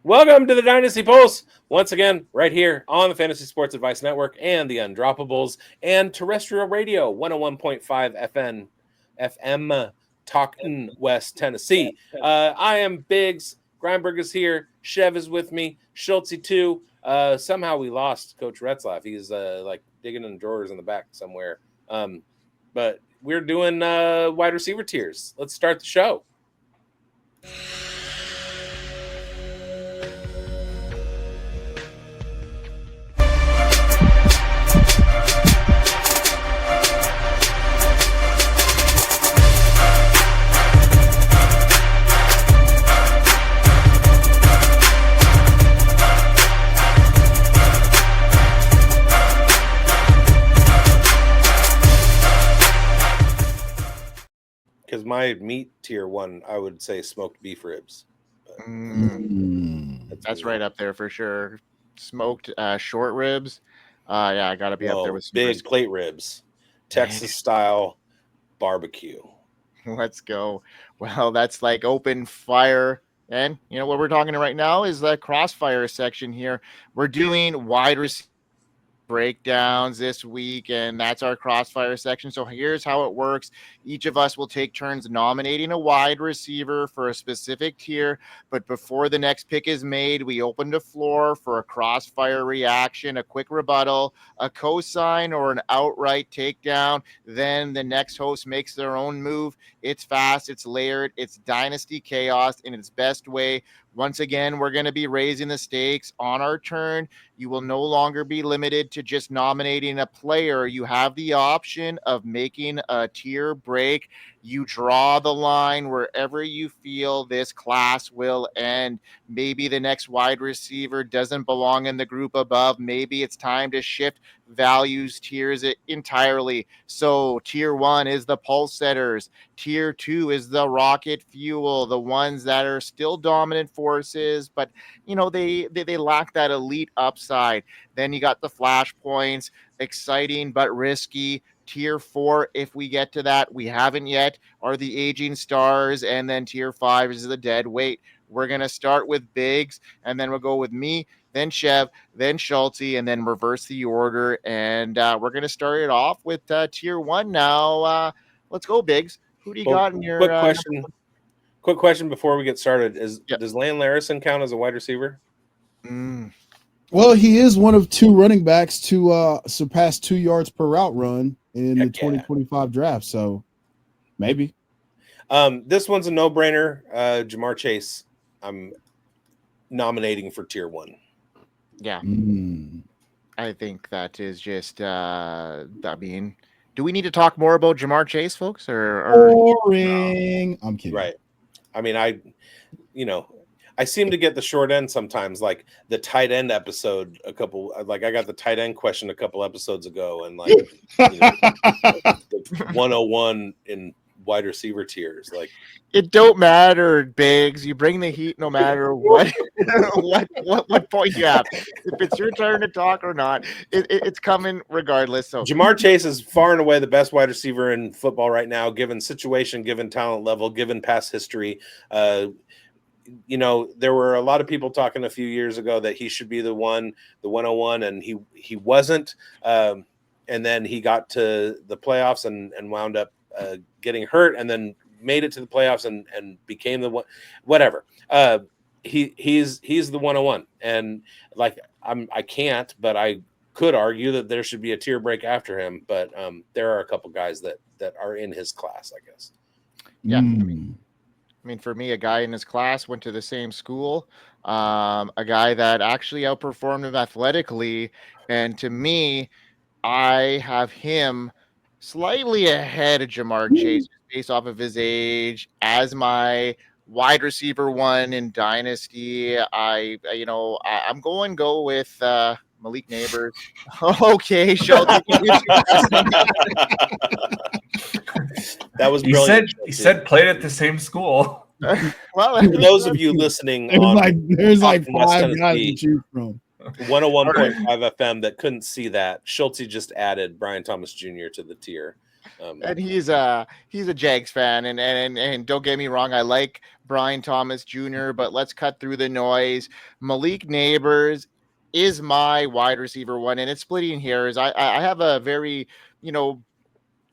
Welcome to the Dynasty Pulse, once again, right here on the Fantasy Sports Advice Network and the Undroppables and terrestrial radio, 101.5 FM, Talkin' West Tennessee. I am bigz. Grindberg is here. Chev is with me. Schultzy too. Somehow we lost Coach Retzlaff. He's like digging in drawers in the back somewhere. But we're doing wide receiver tiers. Let's start the show. Because my meat tier one, I would say smoked beef ribs. That's right up there for sure. Smoked short ribs. Yeah, I gotta be up there with some big plate ribs, Texas style barbecue. Let's go. Well, that's like open fire. And you know what we're talking right now is the Crossfire section here. We're doing wide receiver breakdowns this week, and that's our Crossfire section. So here's how it works. Each of us will take turns nominating a wide receiver for a specific tier, but before the next pick is made, we open the floor for a Crossfire reaction, a quick rebuttal, a cosign, or an outright takedown. Then the next host makes their own move. It's fast, it's layered, it's Dynasty chaos in its best way. Once again, we're going to be raising the stakes on our turn. You will no longer be limited to just nominating a player. You have the option of making a tier break. You draw the line wherever you feel this class will end. Maybe the next wide receiver doesn't belong in the group above. Maybe it's time to shift values tiers entirely. So tier 1 is the pulse setters. Tier 2 is the rocket fuel, the ones that are still dominant forces, but you know they lack that elite upside. Then you got the flashpoints, exciting but risky. Tier 4, if we get to that, we haven't yet, are the aging stars, and then tier 5 is the dead weight. We're going to start with bigz, and then we'll go with me, then Chev, then Schultzy, and then reverse the order. And we're going to start it off with tier 1 now. Let's go, bigz. Who do you got in your Quick question before we get started. Does Lane Larison count as a wide receiver? Well, he is one of two running backs to surpass 2 yards per route run in the 2025 draft. So maybe. This one's a no-brainer. Jamar Chase, I'm nominating for tier 1. Yeah. I think that is just, I mean, do we need to talk more about Jamar Chase, folks? Boring. No. I'm kidding. Right. I mean, I seem to get the short end sometimes, like the tight end episode I got the tight end question a couple episodes ago, and like the 101 in wide receiver tiers. Like, it don't matter, bigz. You bring the heat no matter what what point you have. If it's your turn to talk or not, it's coming regardless. So Jamar Chase is far and away the best wide receiver in football right now, given situation, given talent level, given past history. You know, there were a lot of people talking a few years ago that he should be the 101, and he wasn't. And then he got to the playoffs and wound up getting hurt, and then made it to the playoffs and became the one. Whatever. He's the 101, and like I can't, but I could argue that there should be a tier break after him. But there are a couple guys that are in his class, I guess. Yeah. I mean, for me, a guy in his class went to the same school, a guy that actually outperformed him athletically. And to me, I have him slightly ahead of Jamar Chase based off of his age as my wide receiver 1 in Dynasty. I'm go with Malik Nabers. Okay, Sheldon. That was brilliant. He said played at the same school. Well, for those of you listening, there's like 5 guys to choose from. 101.5 FM that couldn't see that, Schultzy just added Brian Thomas Jr. to the tier. And he's a Jags fan, and don't get me wrong, I like Brian Thomas Jr., but let's cut through the noise. Malik Nabers is my wide receiver one, and it's splitting hairs. I have a very,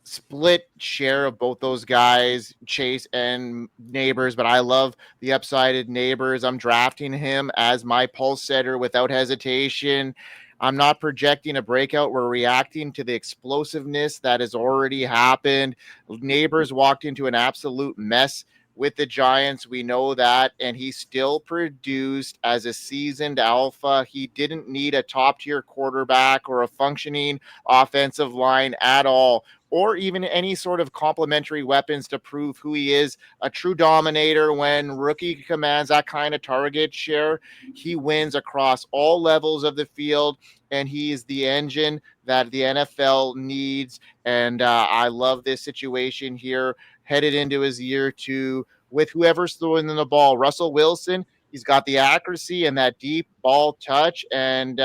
split share of both those guys, Chase and Nabers, but I love the upsided Nabers. I'm drafting him as my pulse setter without hesitation. I'm not projecting a breakout. We're reacting to the explosiveness that has already happened. Nabers walked into an absolute mess with the Giants. We know that. And he still produced as a seasoned alpha. He didn't need a top-tier quarterback or a functioning offensive line at all, or even any sort of complementary weapons to prove who he is. A true dominator. When rookie commands that kind of target share, he wins across all levels of the field, and he is the engine that the NFL needs. And I love this situation here, headed into his year 2 with whoever's throwing in the ball. Russell Wilson, he's got the accuracy and that deep ball touch, and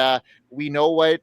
we know what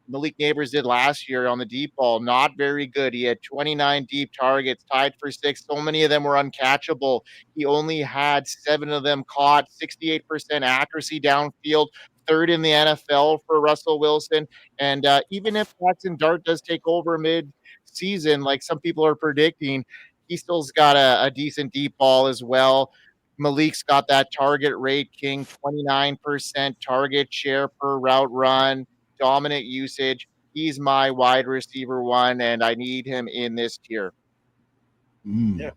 Malik Nabers did last year on the deep ball. Not very good. He had 29 deep targets, tied for 6. So many of them were uncatchable. He only had 7 of them caught, 68% accuracy downfield, third in the NFL for Russell Wilson. And even if Jackson Dart does take over mid-season, like some people are predicting, he still's got a decent deep ball as well. Malik's got that target rate king, 29% target share per route run, dominant usage. He's my wide receiver one, and I need him in this tier. Yeah.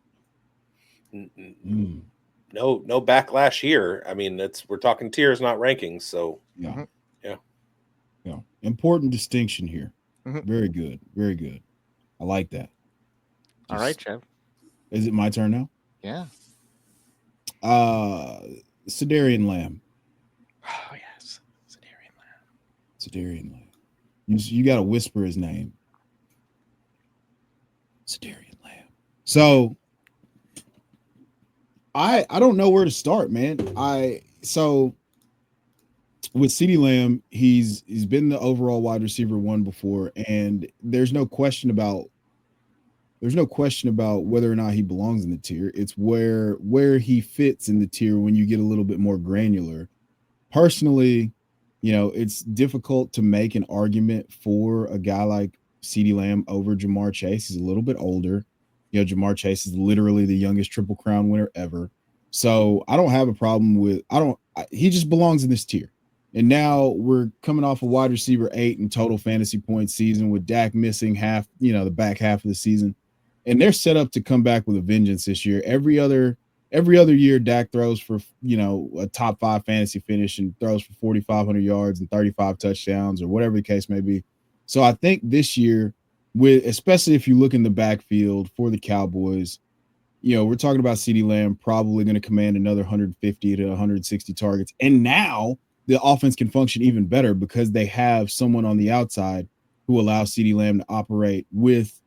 No backlash here. I mean, we're talking tiers, not rankings. So yeah. Important distinction here. Very good. Very good. I like that. All right, Chev. Is it my turn now? Yeah. Sedarian Lamb. Oh yes, Sedarian Lamb. You got to whisper his name. Sedarian Lamb. So I don't know where to start, man. So with CeeDee Lamb, he's been the overall wide receiver one before, and there's no question about whether or not he belongs in the tier. It's where he fits in the tier when you get a little bit more granular. Personally, it's difficult to make an argument for a guy like CeeDee Lamb over Jamar Chase. He's a little bit older. Jamar Chase is literally the youngest Triple Crown winner ever. So I don't have a problem with he just belongs in this tier. And now we're coming off a wide receiver 8 in total fantasy points season with Dak missing half, the back half of the season. And they're set up to come back with a vengeance this year. Every other year, Dak throws for, a top 5 fantasy finish and throws for 4,500 yards and 35 touchdowns or whatever the case may be. So I think this year, especially if you look in the backfield for the Cowboys, we're talking about CeeDee Lamb probably going to command another 150 to 160 targets. And now the offense can function even better because they have someone on the outside who allows CeeDee Lamb to operate with,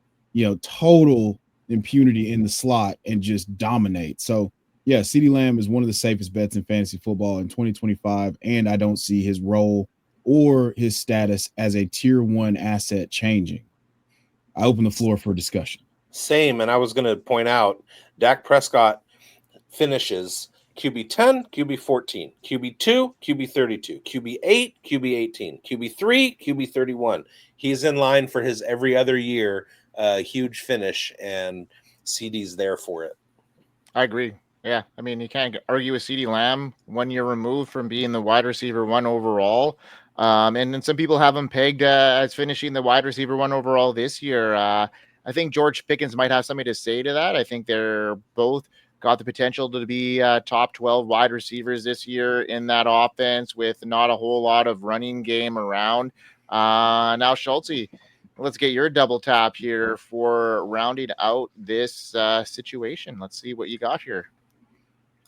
total impunity in the slot and just dominate. So, yeah, CeeDee Lamb is one of the safest bets in fantasy football in 2025, and I don't see his role or his status as a tier 1 asset changing. I open the floor for discussion. Same, and I was going to point out Dak Prescott finishes QB 10, QB 14, QB 2, QB 32, QB 8, QB 18, QB 3, QB 31. He's in line for his every other year huge finish, and CD's there for it. I agree. Yeah, I mean, you can't argue with CeeDee Lamb 1 year removed from being the wide receiver 1 overall. And then some people have him pegged as finishing the wide receiver 1 overall this year. I think George Pickens might have something to say to that. I think they're both got the potential to be top 12 wide receivers this year in that offense with not a whole lot of running game around. Now, Schultze, let's get your double tap here for rounding out this situation. Let's see what you got here.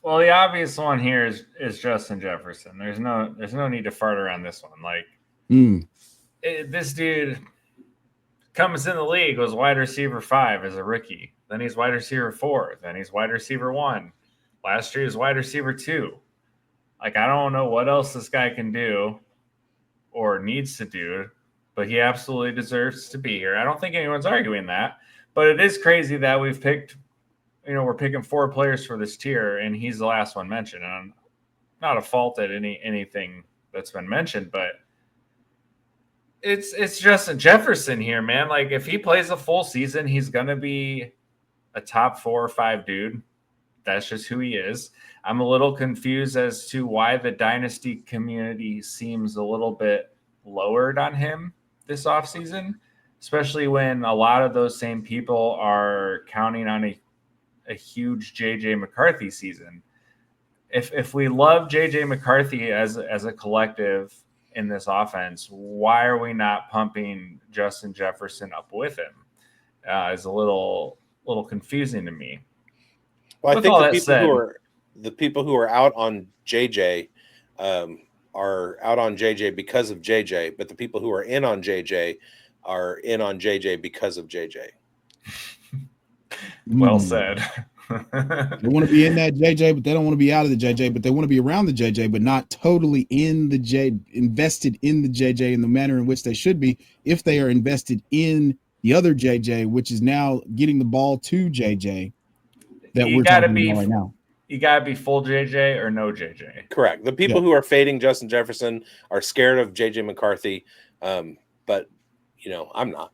Well, the obvious one here is Justin Jefferson. There's no need to fart around this one. Like this dude comes in the league, was wide receiver 5 as a rookie. Then he's wide receiver 4. Then he's wide receiver 1. Last year he was wide receiver 2. Like, I don't know what else this guy can do or needs to do, but he absolutely deserves to be here. I don't think anyone's arguing that. But it is crazy that we've picked, we're picking 4 players for this tier, and he's the last one mentioned. And I'm not a fault at anything that's been mentioned, but it's Justin Jefferson here, man. Like, if he plays a full season, he's gonna be a top 4 or 5 dude. That's just who he is. I'm a little confused as to why the Dynasty community seems a little bit lowered on him this offseason, especially when a lot of those same people are counting on a huge JJ McCarthy season. If we love JJ McCarthy as a collective in this offense, why are we not pumping Justin Jefferson up with him? Is a little confusing to me. Well, I think the people who are out on JJ are out on JJ because of JJ, but the people who are in on JJ are in on JJ because of JJ. Well said. They want to be in that JJ, but they don't want to be out of the JJ, but they want to be around the JJ, but not totally invested in the JJ in the manner in which they should be if they are invested in the other JJ, which is now getting the ball to JJ that we're talking about right now. You got to be full JJ or no JJ. Correct. The people who are fading Justin Jefferson are scared of JJ McCarthy, but, I'm not.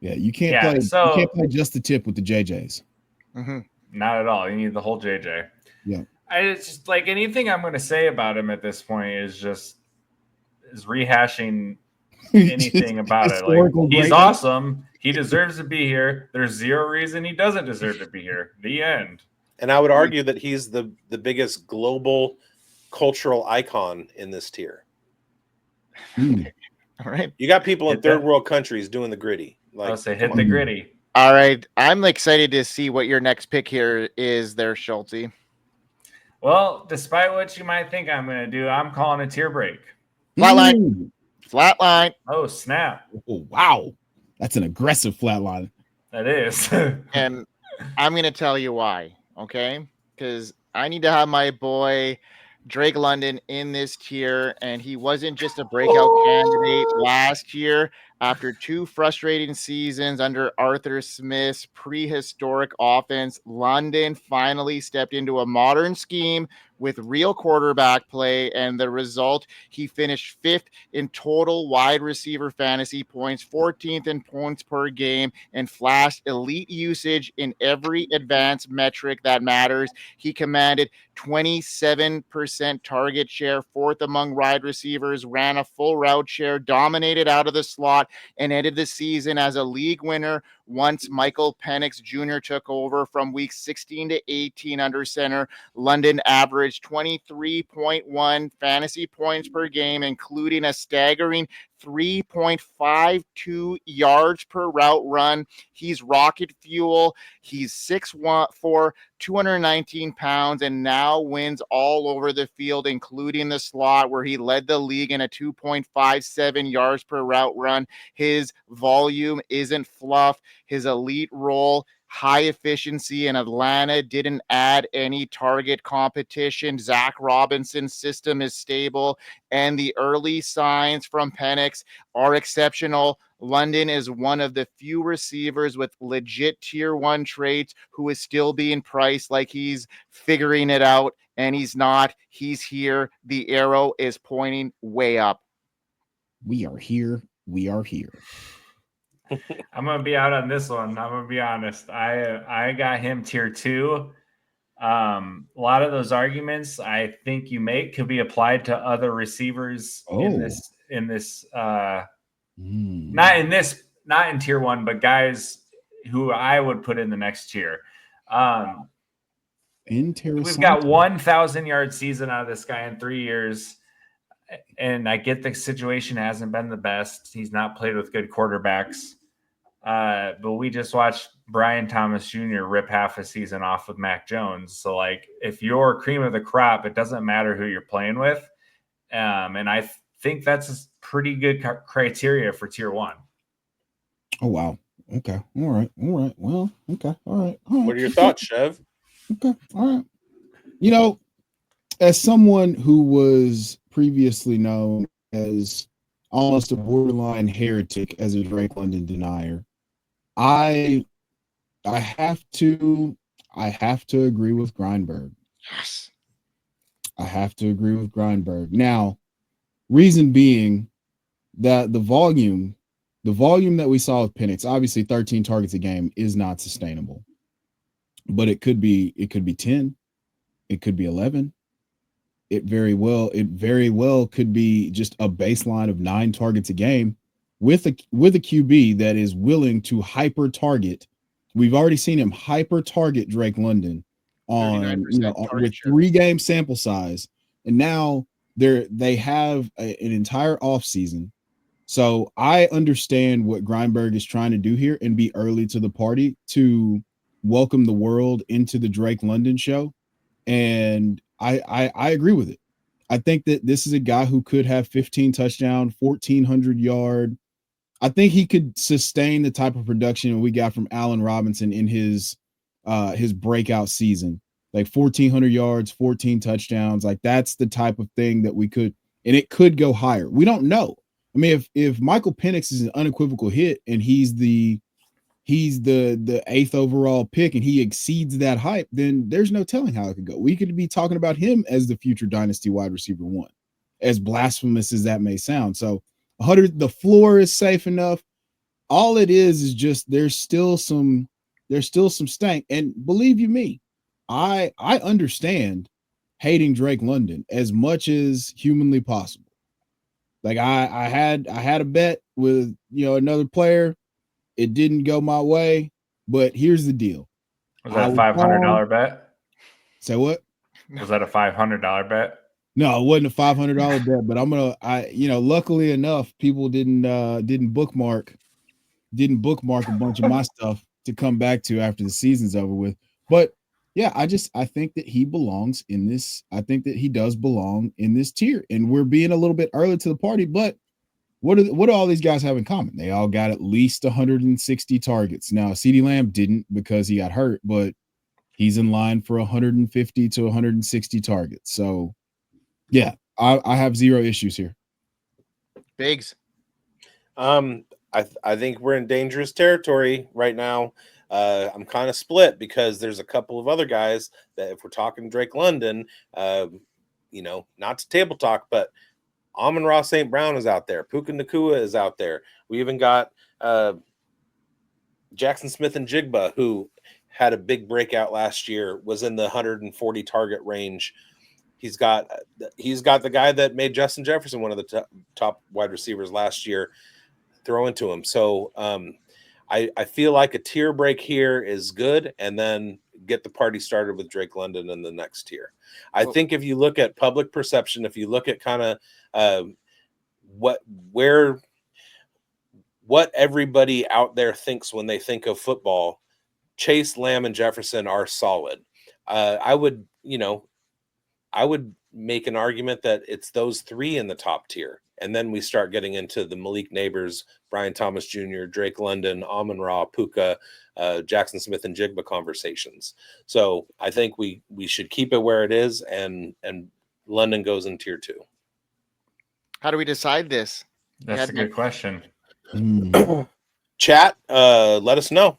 Yeah, you can't play just the tip with the JJs. Mm-hmm. Not at all. You need the whole JJ. Yeah. It's just like anything I'm going to say about him at this point is rehashing anything about it. Like, he's awesome. He deserves to be here. There's zero reason he doesn't deserve to be here. The end. And I would argue that he's the biggest global cultural icon in this tier. All right. You got people in third world countries doing the gritty. I'll say hit the gritty. All right. I'm excited to see what your next pick here is there, Schulte. Well, despite what you might think I'm going to do, I'm calling a tier break. Flatline. Oh, snap. Oh, wow. That's an aggressive flatline. That is. And I'm going to tell you why, okay? Because I need to have my boy Drake London in this tier, and he wasn't just a breakout candidate last year. After 2 frustrating seasons under Arthur Smith's prehistoric offense, London finally stepped into a modern scheme with real quarterback play, and the result, he finished 5th in total wide receiver fantasy points, 14th in points per game, and flashed elite usage in every advanced metric that matters. He commanded 27% target share, 4th among wide receivers, ran a full route share, dominated out of the slot, and ended the season as a league winner once Michael Penix Jr. took over from week 16 to 18 under center. London averaged 23.1 fantasy points per game, including a staggering 3.52 yards per route run. He's rocket fuel. He's 6'4", 219 pounds, and now wins all over the field, including the slot, where he led the league in a 2.57 yards per route run. His volume isn't fluff. His elite role, high efficiency in Atlanta, didn't add any target competition. Zach Robinson's system is stable, and the early signs from Penix are exceptional. London is one of the few receivers with legit tier 1 traits who is still being priced like he's figuring it out, and he's not. He's here. The arrow is pointing way up. We are here. We are here. I'm going to be out on this one. I'm going to be honest. I got him tier 2. A lot of those arguments I think you make could be applied to other receivers not in tier 1, but guys who I would put in the next tier. We've got 1,000-yard season out of this guy in 3 years. And I get the situation hasn't been the best. He's not played with good quarterbacks. But we just watched Brian Thomas Jr. rip half a season off with Mac Jones. So, like, if you're cream of the crop, it doesn't matter who you're playing with. And I think that's a pretty good criteria for tier 1. Oh, wow. Okay. All right. Well, okay. All right. What are your thoughts, Chev? Okay. All right. As someone who was previously known as almost a borderline heretic as a Drake London denier, I have to agree with Grindberg. Yes. I have to agree with Grindberg. Now, reason being that the volume that we saw with Penix, obviously 13 targets a game is not sustainable. But it could be 10, it could be 11. It very well could be just a baseline of 9 targets a game with a QB that is willing to hyper target. We've already seen him hyper target Drake London on with 3-game sample size, and now they have an entire offseason. So I understand what Grindberg is trying to do here and be early to the party to welcome the world into the Drake London show. And I agree with it. I think that this is a guy who could have 15 touchdown, 1,400 yard. I think he could sustain the type of production we got from Allen Robinson in his breakout season, like 1,400 yards, 14 touchdowns. Like that's the type of thing that we could, and it could go higher. We don't know. I mean, if Michael Penix is an unequivocal hit and he's the 8th overall pick and he exceeds that hype, then there's no telling how it could go. We could be talking about him as the future dynasty wide receiver 1, as blasphemous as that may sound. So 100, the floor is safe enough. All it is just there's still some stank. And believe you me, I understand hating Drake London as much as humanly possible. Like I had a bet with another player. It didn't go my way, but here's the deal. Was that a $500 bet? Say what? Was that a $500 bet? No, it wasn't a $500 bet, but luckily enough, people didn't bookmark a bunch of my stuff to come back to after the season's over with. But yeah, I think that he belongs in this. I think that he does belong in this tier, and we're being a little bit early to the party, but what do all these guys have in common? They all got at least 160 targets. Now, CeeDee Lamb didn't because he got hurt, but he's in line for 150 to 160 targets. So, yeah, I have zero issues here. Biggs. I think we're in dangerous territory right now. I'm kind of split because there's a couple of other guys that if we're talking Drake London, not to table talk, but Amon-Ra St. Brown is out there. Puka Nacua is out there. We even got Jaxon Smith-Njigba, who had a big breakout last year, was in the 140 target range. He's got the guy that made Justin Jefferson one of the top wide receivers last year throw into him. So I feel like a tier break here is good, and then get the party started with Drake London in the next tier. I think if you look at public perception, if you look at kind of what everybody out there thinks when they think of football, Chase, Lamb, and Jefferson are solid. I would make an argument that it's those 3 in the top tier. And then we start getting into the Malik Nabers, Brian Thomas Jr., Drake London, Amon-Ra, Puka, Jaxon Smith-Njigba conversations. So I think we should keep it where it is, and London goes in tier 2. How do we decide this? That's a good question. Chat, let us know.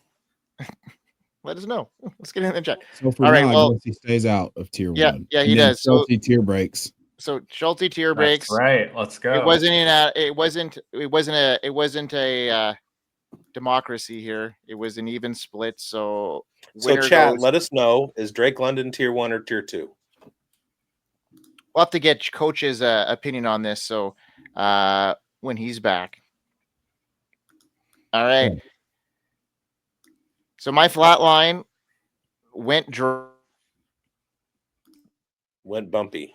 Let us know. Let's get in the chat. So for now, he stays out of tier 1. Yeah, he does. So tier breaks. So Schulte tier breaks. Right. Let's go. It wasn't a democracy here. It was an even split. So chat, let us know. Is Drake London tier 1 or tier 2? We'll have to get Coach's opinion on this. So when he's back. All right. So my flat line went bumpy.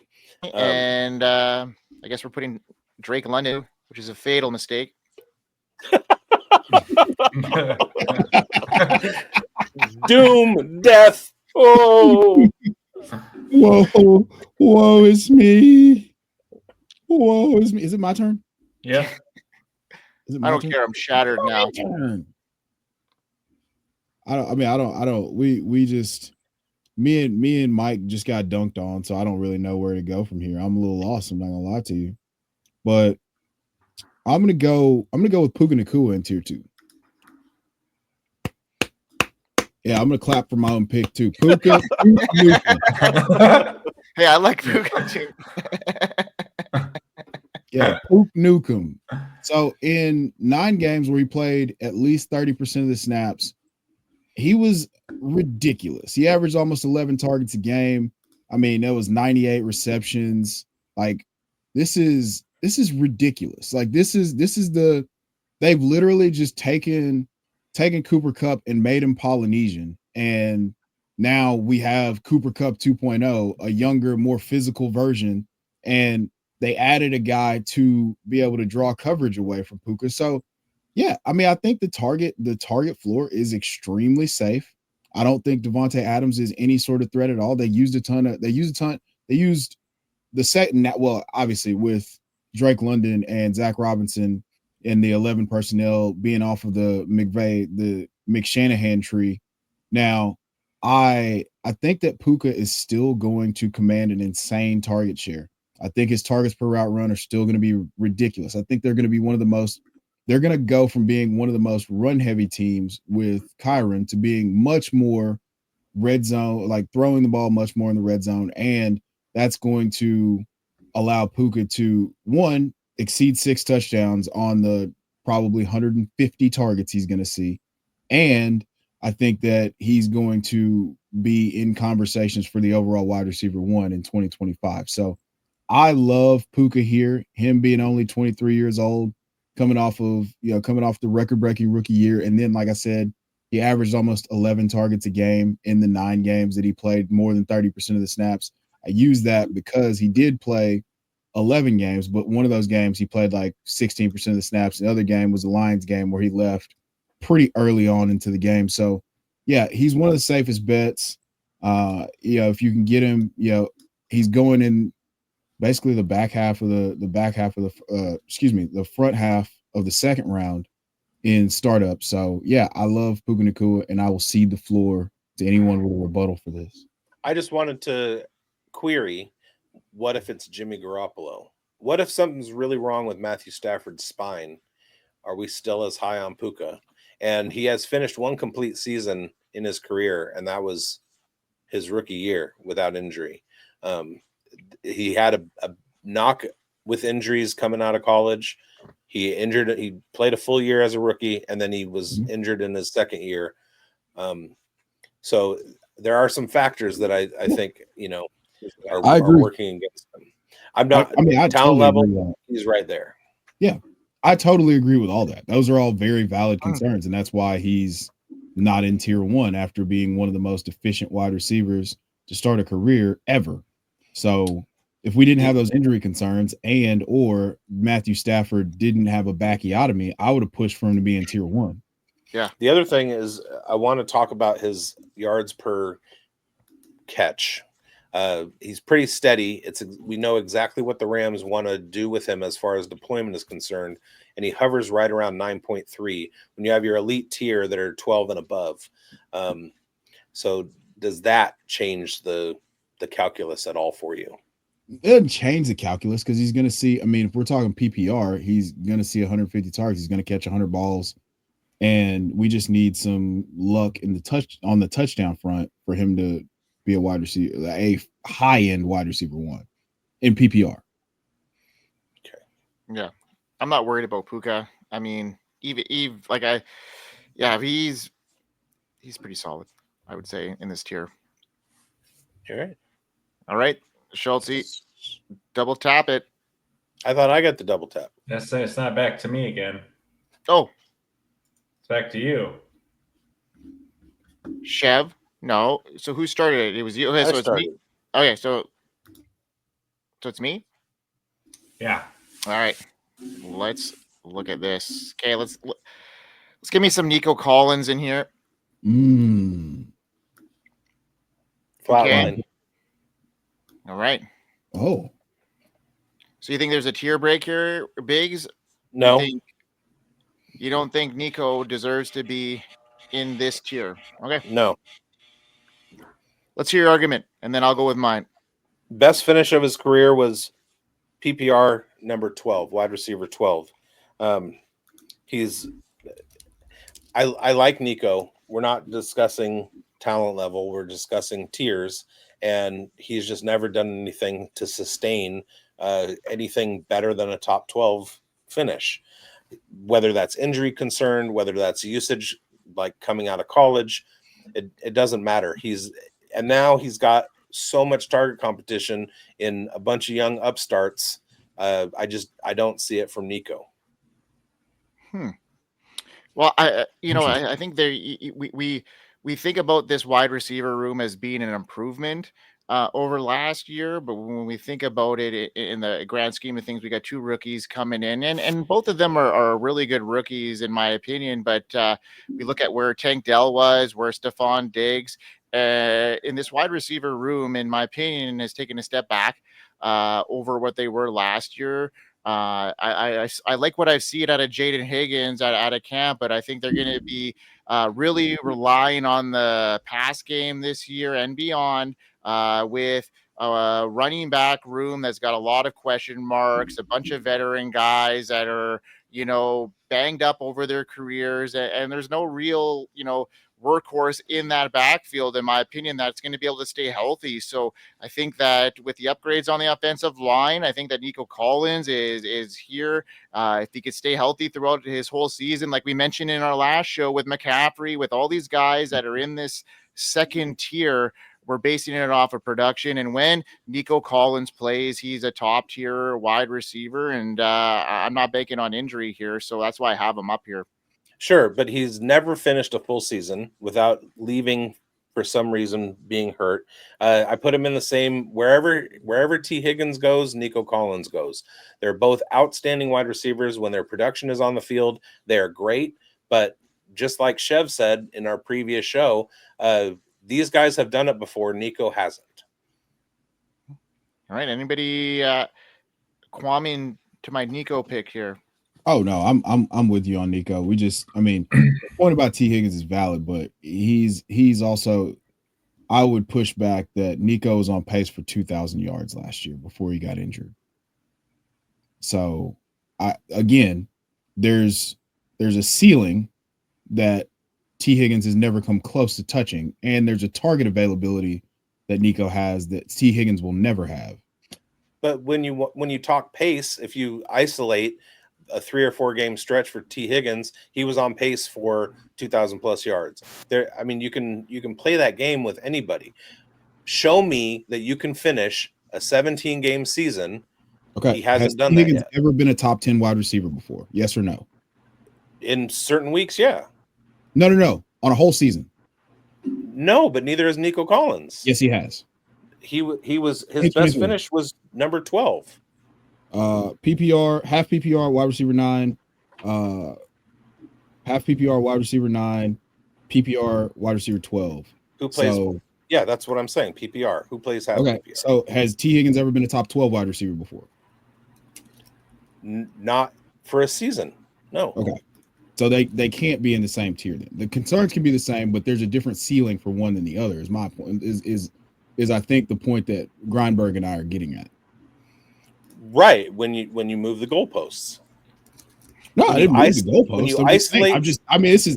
And I guess we're putting Drake London, which is a fatal mistake. Doom, death. Oh, woe is me. Woe is me. Is it my turn? Yeah. I don't care. I'm shattered now. We just, me and Mike just got dunked on, so I don't really know where to go from here. I'm a little lost. I'm not gonna lie to you, but I'm gonna go with Puka Nacua in tier 2. Yeah, I'm gonna clap for my own pick too. Puka. Hey, I like Puka too. Yeah, Puka Nukem. So in 9 games where he played at least 30% of the snaps, he was ridiculous. He averaged almost 11 targets a game. I mean, there was 98 receptions. Like, this is ridiculous. Like, this is they've literally just taken Cooper Kupp and made him Polynesian. And now we have Cooper Kupp 2.0, a younger, more physical version. And they added a guy to be able to draw coverage away from Puka. So, yeah, I mean, I think the target floor is extremely safe. I don't think Devontae Adams is any sort of threat at all. They used the second, well, obviously with Drake London and Zach Robinson and the 11 personnel being off of the McShanahan tree. Now, I think that Puka is still going to command an insane target share. I think his targets per route run are still going to be ridiculous. I think they're going to be they're going to go from being one of the most run heavy teams with Kyron to being much more red zone, like throwing the ball much more in the red zone. And that's going to allow Puka to, one, exceed 6 touchdowns on the probably 150 targets he's going to see. And I think that he's going to be in conversations for the overall wide receiver 1 in 2025. So I love Puka here, him being only 23 years old, coming off the record-breaking rookie year. And then, like I said, he averaged almost 11 targets a game in the 9 games that he played, more than 30% of the snaps. I use that because he did play 11 games, but one of those games he played like 16% of the snaps. The other game was the Lions game where he left pretty early on into the game. So, yeah, he's one of the safest bets. If you can get him, he's going in basically the front half of the second round in startup. So yeah, I love Puka Nacua, and I will cede the floor to anyone with a rebuttal for this. I just wanted to query, what if it's Jimmy Garoppolo? What if something's really wrong with Matthew Stafford's spine? Are we still as high on Puka? And he has finished 1 complete season in his career, and that was his rookie year without injury. He had a knock with injuries coming out of college. He played a full year as a rookie, and then he was injured in his second year. So there are some factors that I think, are working against him. I talent totally level, he's right there. Yeah, I totally agree with all that. Those are all very valid concerns, and that's why he's not in tier 1 after being one of the most efficient wide receivers to start a career ever. So if we didn't have those injury concerns or Matthew Stafford didn't have a backiotomy, I would have pushed for him to be in tier 1. Yeah. The other thing is I want to talk about his yards per catch. He's pretty steady. We know exactly what the Rams want to do with him as far as deployment is concerned, and he hovers right around 9.3 when you have your elite tier that are 12 and above. So does that change the calculus at all for you? It doesn't change the calculus because he's going to see. I mean, if we're talking PPR, he's going to see 150 targets. He's going to catch 100 balls, and we just need some luck on the touchdown front for him to be a wide receiver, a high-end wide receiver 1 in PPR. Okay. Yeah, I'm not worried about Puka. I mean, he's pretty solid, I would say, in this tier. All right. Schultze, double tap it. I thought I got the double tap. It's not back to me again. Oh. It's back to you. Chev? No. So who started it? It was you. Okay, so it's me. Okay, so it's me? Yeah. All right. Let's look at this. Okay, let's give me some Nico Collins in here. Flatline. All right. Oh. So you think there's a tier break here, bigz? No. You don't think Nico deserves to be in this tier? Okay. No. Let's hear your argument, and then I'll go with mine. Best finish of his career was PPR number 12, wide receiver 12. I like Nico. we're not discussing talent level. We're discussing tiers, and he's just never done anything to sustain anything better than a top 12 finish, whether that's injury concerned, whether that's usage, like coming out of college, it doesn't matter. Now he's got so much target competition in a bunch of young upstarts. I don't see it from Nico. Well, I think we think about this wide receiver room as being an improvement over last year, but when we think about it in the grand scheme of things, we got 2 rookies coming in, and both of them are really good rookies in my opinion. But we look at where Tank Dell was, where Stephon Diggs in this wide receiver room, in my opinion, has taken a step back over what they were last year. I like what I've seen out of Jaden Higgins out of camp, but I think they're going to be really relying on the pass game this year and beyond with a running back room that's got a lot of question marks, a bunch of veteran guys that are, banged up over their careers, and there's no real, workhorse in that backfield, in my opinion, that's going to be able to stay healthy. So I think that with the upgrades on the offensive line, I think that Nico Collins is here. If he could stay healthy throughout his whole season, like we mentioned in our last show with McCaffrey, with all these guys that are in this second tier, we're basing it off of production. And when Nico Collins plays, he's a top tier wide receiver, and I'm not banking on injury here. So that's why I have him up here. Sure, but he's never finished a full season without leaving for some reason, being hurt. I put him in the same wherever T. Higgins goes, Nico Collins goes. They're both outstanding wide receivers. When their production is on the field, they are great. But just like Chev said in our previous show, these guys have done it before. Nico hasn't. All right. Anybody qualming to my Nico pick here? Oh no, I'm with you on Nico. The point about T. Higgins is valid, but he's also, I would push back that Nico was on pace for 2,000 yards last year before he got injured. So there's a ceiling that T. Higgins has never come close to touching, and there's a target availability that Nico has that T. Higgins will never have. But when you talk pace, if you isolate a 3 or 4 game stretch for T. Higgins, he was on pace for 2,000 plus yards. You can play that game with anybody. Show me that you can finish a 17 game season. Okay, he hasn't done T. that Higgins yet. Ever been a top 10 wide receiver before? Yes or no? In certain weeks, yeah. No. On a whole season. No, but neither is Nico Collins. Yes, he has. He was his best finish was number 12. PPR, half PPR, wide receiver 9, half PPR, wide receiver 9, PPR, wide receiver 12. Who plays? Yeah, that's what I'm saying. PPR. Who plays half PPR? So has T. Higgins ever been a top 12 wide receiver before? Not for a season. No. Okay. So they can't be in the same tier then. The concerns can be the same, but there's a different ceiling for one than the other, is my point. Is I think the point that Grindberg and I are getting at. Right, when you move the goalposts. No, I didn't move the goalposts. When you isolate,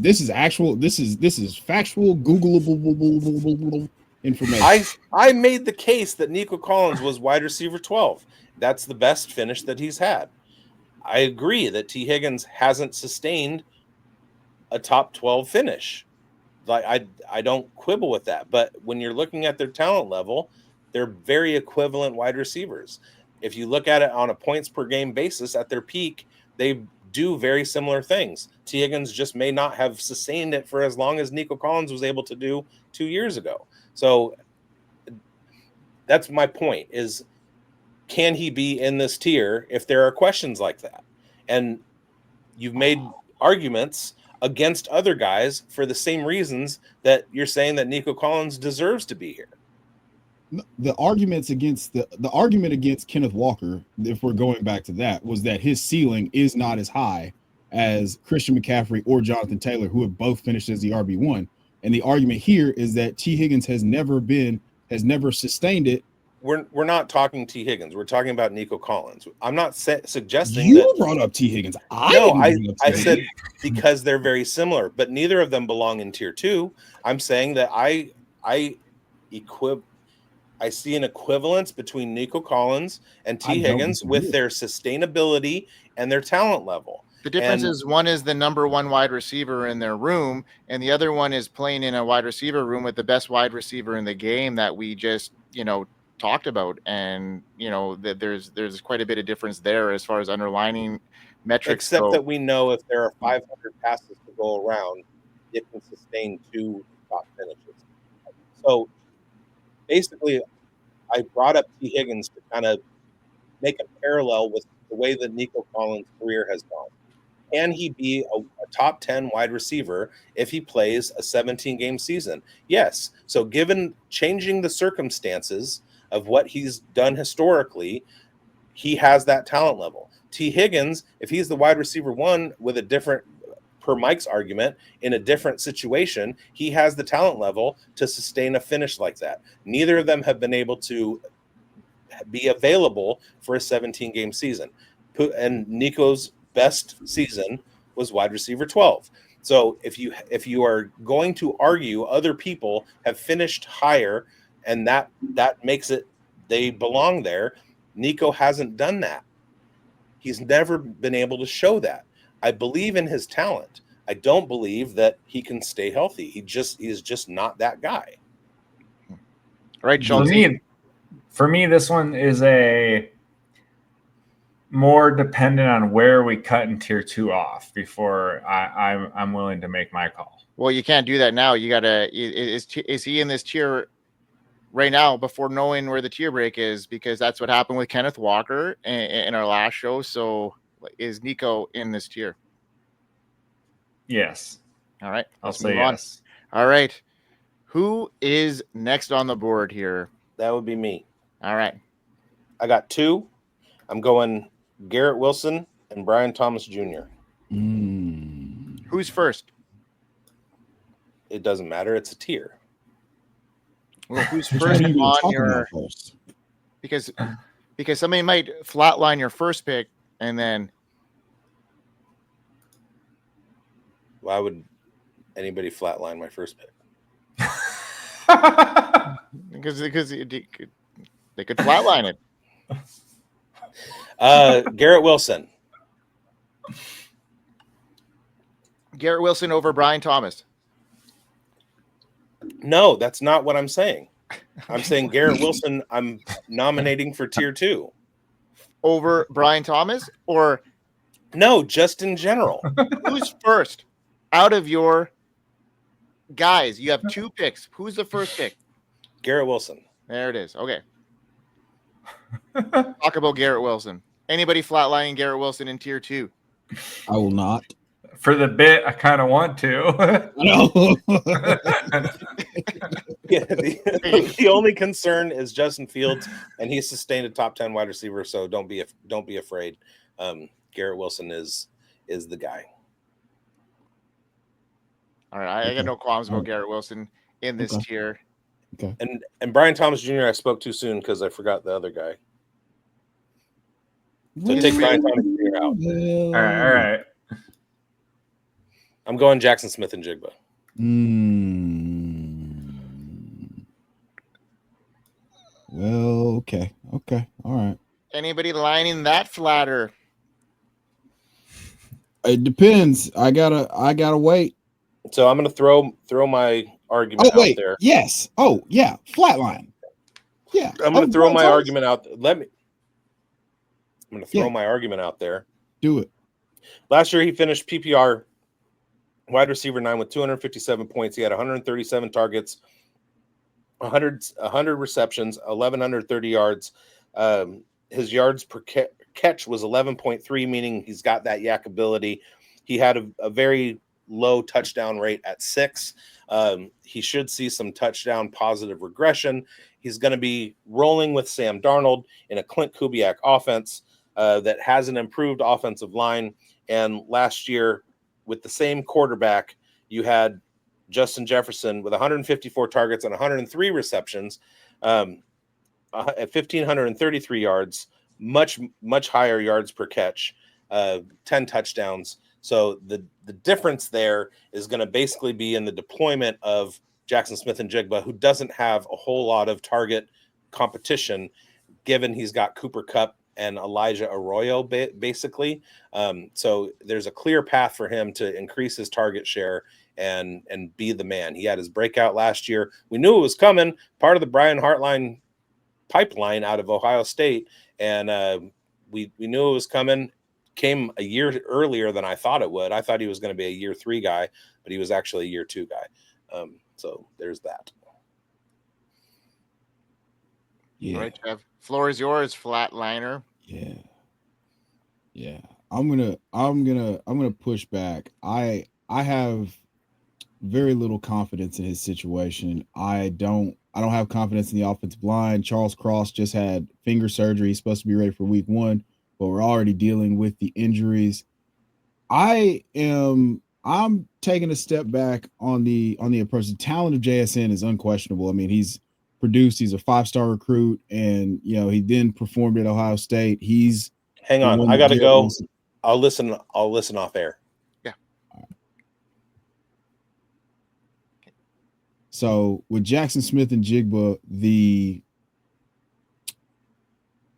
this is actual. This is factual, Googleable information. I made the case that Nico Collins was wide receiver 12. That's the best finish that he's had. I agree that T. Higgins hasn't sustained a top 12 finish. Like I don't quibble with that. But when you're looking at their talent level, they're very equivalent wide receivers. If you look at it on a points per game basis at their peak, they do very similar things. T. Higgins just may not have sustained it for as long as Nico Collins was able to do 2 years ago. So that's my point, is can he be in this tier if there are questions like that? And you've made arguments against other guys for the same reasons that you're saying that Nico Collins deserves to be here. The argument against Kenneth Walker, if we're going back to that, was that his ceiling is not as high as Christian McCaffrey or Jonathan Taylor, who have both finished as the RB1. And the argument here is that T. Higgins has never sustained it we're not talking T. Higgins. We're talking about Nico Collins. I'm not suggesting You that brought up T. Higgins. I said because they're very similar, but neither of them belong in tier 2. I'm saying that I see an equivalence between Nico Collins and T. Higgins with their sustainability and their talent level. The difference is one is the number 1 wide receiver in their room, and the other one is playing in a wide receiver room with the best wide receiver in the game that we just, talked about. And, that there's quite a bit of difference there as far as underlining metrics. Except that we know if there are 500 passes to go around, it can sustain 2 top finishes. So basically, I brought up T. Higgins to kind of make a parallel with the way that Nico Collins' career has gone. Can he be a top 10 wide receiver if he plays a 17-game season? Yes. So given changing the circumstances of what he's done historically, he has that talent level. T. Higgins, if he's the wide receiver 1 with a different, per Mike's argument, in a different situation, he has the talent level to sustain a finish like that. Neither of them have been able to be available for a 17-game season. And Nico's best season was wide receiver 12. So if you are going to argue other people have finished higher and that makes it they belong there, Nico hasn't done that. He's never been able to show that. I believe in his talent. I don't believe that he can stay healthy. He is just not that guy. Right, Schultz. For me, this one is a more dependent on where we cut in tier 2 off before I'm willing to make my call. Well, you can't do that now. You gotta is he in this tier right now before knowing where the tier break is, because that's what happened with Kenneth Walker in our last show. So is Nico in this tier? Yes. All right. I'll say yes. All right. Who is next on the board here? That would be me. All right. I got 2. I'm going Garrett Wilson and Brian Thomas Jr. Who's first? It doesn't matter. It's a tier. Well, who's first on your first? Because somebody might flatline your first pick and then. Why would anybody flatline my first pick? because they could flatline it. Garrett Wilson. Garrett Wilson over Brian Thomas. No, that's not what I'm saying. I'm saying Garrett Wilson I'm nominating for tier 2. Over Brian Thomas? Or no, just in general. Who's first out of your guys? You have 2 picks. Who's the first pick? Garrett Wilson. There it is. Okay. Talk about Garrett Wilson. Anybody flatlining Garrett Wilson in tier 2? I will not. For the bit, I kind of want to. No. Yeah, the only concern is Justin Fields, and he's sustained a top 10 wide receiver, so don't be afraid. Garrett Wilson is the guy. All right, I got no qualms about Garrett Wilson in this tier. Okay. And Brian Thomas Jr. I spoke too soon because I forgot the other guy. So take Brian Thomas Jr. out. All right. I'm going Jaxon Smith-Njigba. Well, okay. All right. Anybody lining that flatter? It depends. I gotta wait. So I'm gonna throw my argument out there. Yes. Oh, yeah. Flatline. Yeah. I'm gonna throw my argument out. I'm gonna throw my argument out there. Do it. Last year he finished PPR wide receiver 9 with 257 points. He had 137 targets, 100 receptions, 1,130 yards. His yards per catch was 11.3, meaning he's got that yak ability. He had a very low touchdown rate at 6. He should see some touchdown positive regression. He's going to be rolling with Sam Darnold in a Clint Kubiak offense that has an improved offensive line. And last year, with the same quarterback, you had Justin Jefferson with 154 targets and 103 receptions. at 1,533 yards, much higher yards per catch, 10 touchdowns. So the difference there is going to basically be in the deployment of Jaxon Smith-Njigba, who doesn't have a whole lot of target competition, given he's got Cooper Kupp and Elijah Arroyo, basically. So there's a clear path for him to increase his target share and be the man. He had his breakout last year. We knew it was coming, part of the Brian Hartline pipeline out of Ohio State, and we knew it was coming. Came a year earlier than I thought it would. I thought he was going to be a year 3 guy, but he was actually a year 2 guy. So there's that. Yeah. All right, Chev. Floor is yours, flatliner. Yeah. I'm gonna push back. I have very little confidence in his situation. I don't have confidence in the offensive line. Charles Cross just had finger surgery. He's supposed to be ready for week 1, but we're already dealing with the injuries. I'm taking a step back on the approach. The talent of JSN is unquestionable. I mean, he's produced. He's a 5-star recruit, and he then performed at Ohio State. Hang on, I got to go. I'll listen off air. Yeah. So with Jaxon Smith-Njigba,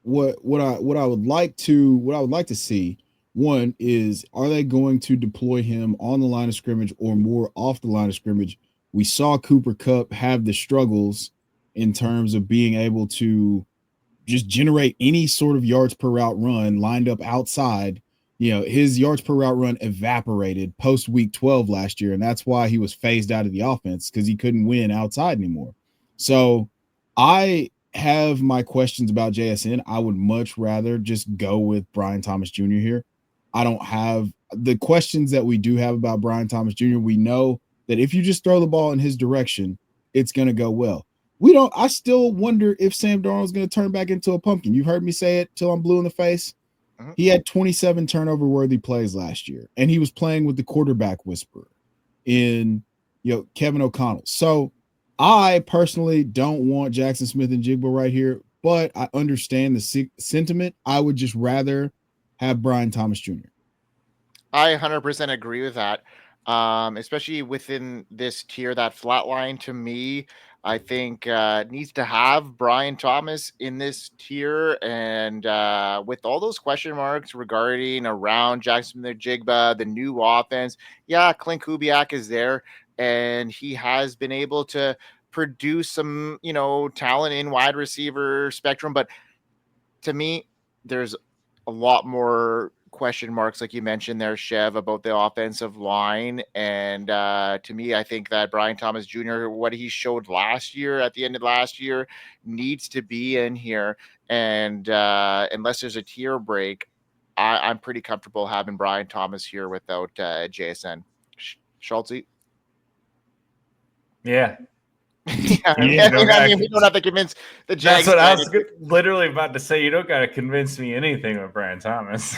what I would like to see, one is, are they going to deploy him on the line of scrimmage or more off the line of scrimmage? We saw Cooper Kupp have the struggles in terms of being able to just generate any sort of yards per route run lined up outside. His yards per route run evaporated post week 12 last year, and that's why he was phased out of the offense, because he couldn't win outside anymore. So I have my questions about JSN. I would much rather just go with Brian Thomas Jr. here. I don't have the questions that we do have about Brian Thomas Jr. We know that if you just throw the ball in his direction, it's going to go well. I still wonder if Sam Darnold's going to turn back into a pumpkin. You've heard me say it till I'm blue in the face. Uh-huh. He had 27 turnover-worthy plays last year, and he was playing with the quarterback whisperer in, Kevin O'Connell. So I personally don't want Jaxon Smith-Njigba right here, but I understand the sentiment. I would just rather have Brian Thomas Jr. I 100% agree with that, especially within this tier. That flat line, to me, I think needs to have Brian Thomas in this tier. And with all those question marks regarding around Jaxon Smith-Njigba, the new offense, Clint Kubiak is there, and he has been able to produce some, talent in wide receiver spectrum. But to me, there's a lot more question marks, like you mentioned there, Chev, about the offensive line. And to me, I think that Brian Thomas Jr., what he showed last year, at the end of last year, needs to be in here. And unless there's a tier break, I'm pretty comfortable having Brian Thomas here without JSN. Schultze? Yeah. I mean, we don't have to convince the Jags. That's what I was literally about to say. You don't got to convince me anything with Brian Thomas.